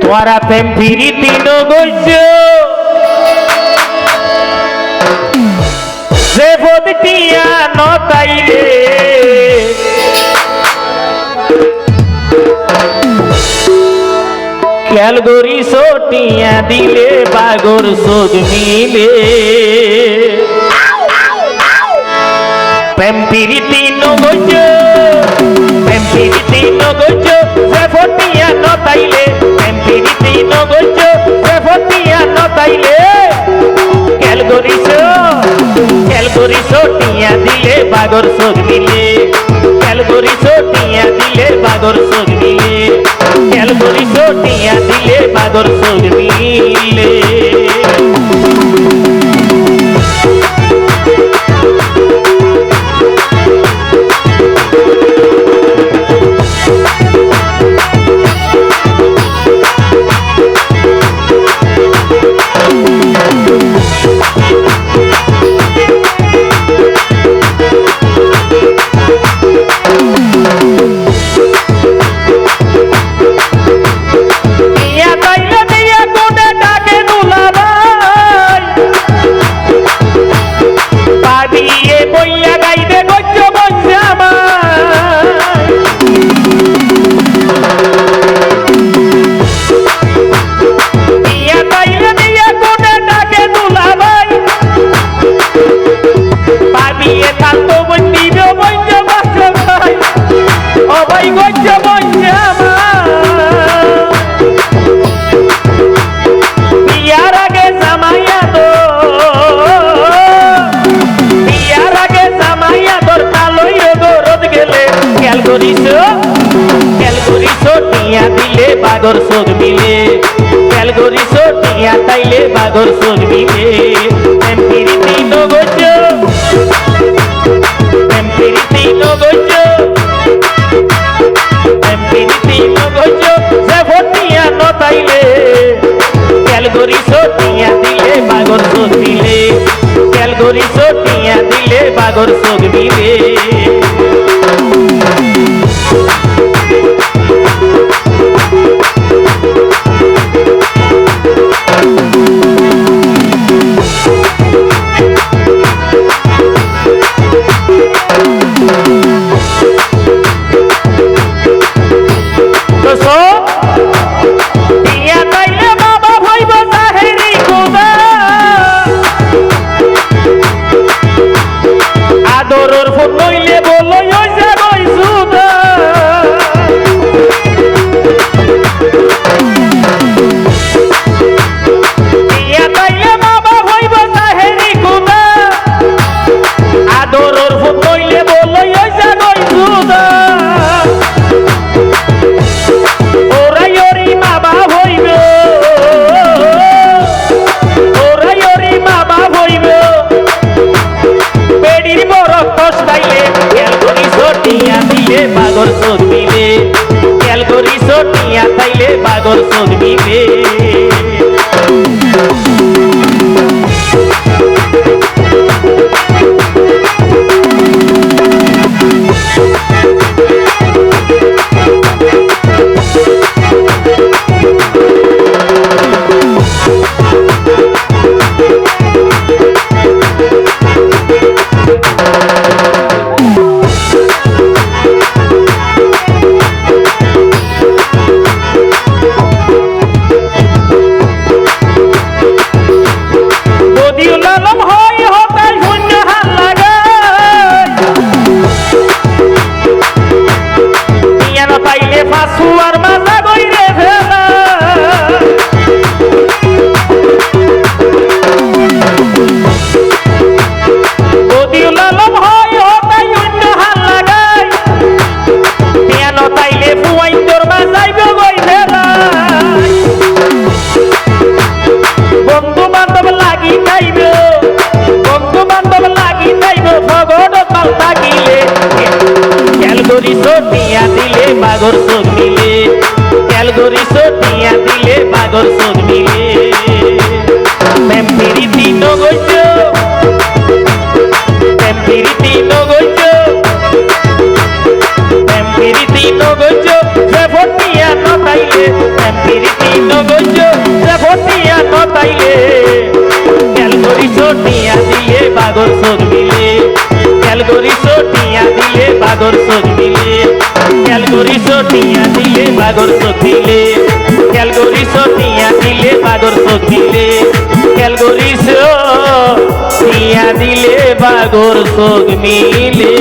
ওরা প্রেম ফিরিতি নগজ যে বদটিয়া নতাইলে ক্যালগরি সোটিয়া দিলে বাগর সোদ মিলে প্রেম ফিরিতি নগজ যে ফটিয়া নতাইলে প্রেম ফিরিতি নগজ যে ফটিয়া নতাইলে ক্যালগরি সোটিয়া দিলে বাগর সোদ মিলে ক্যালগরি সোটিয়া দিলে বাগর সোদ মিলে ক্যালগরি সোটিয়া দিলে বাগর সোদ মিলে ক্যালগরি সোটিয়া দিলে বাগর সোদ মিলে ক্যালগরি সোটিয়া তাইলে বাগর সোদ মিলে প্রেম ফিরিতি নগজ প্রেম ফিরিতি নগজ প্রেম ফিরিতি নগজ যে ফটিয়া নতাইলে ক্যালগরি সোটিয়া দিলে বাগর সোদ মিলে ক্যালগরি সোটিয়া দিলে বাগর সোদ মিলে আদরর ফোন নইলে বলো ওই যে গইসুদা ইয়া তাইলে বাবা হইব সাহেরি কুদা আদরর ফোন নইলে বলো ওই যে গইসুদা ওরাই ওরি বাবা হইব ওরাই ওরি বাবা হইব বেড়ির বড় কষ্টাইলে ক্যালগরি সোটিয়া দিলে বাগর সোদ মিলে ক্যালগরি সোটিয়া তাইলে বাগর সোদ মিলে ক্যালগরি সোটিয়া দিলে বাগর সোদ মিলে ক্যালগরি সোটিয়া দিলে বাগর সোদ মিলে প্রেম ফিরিতি নগজ প্রেম ফিরিতি নগজ প্রেম ফিরিতি নগজ যে ফটিয়া নতাইলে প্রেম ফিরিতি মগজ যে ভটিয়া নতাইলে ক্যালগরি ছোটিয়া দিলে বাগর সোজ মিলে ক্যালগরি ছোটিয়া দিলে বাগর সোজ মিলে ক্যালগরি ছোটিয়া দিলে বাগর সোজ মিলে ক্যালগরি ছোটিয়া দিলে বাগর সোজ মিলে ক্যালগরি ছোটিয়া দিলে বাগর সোজ মিলে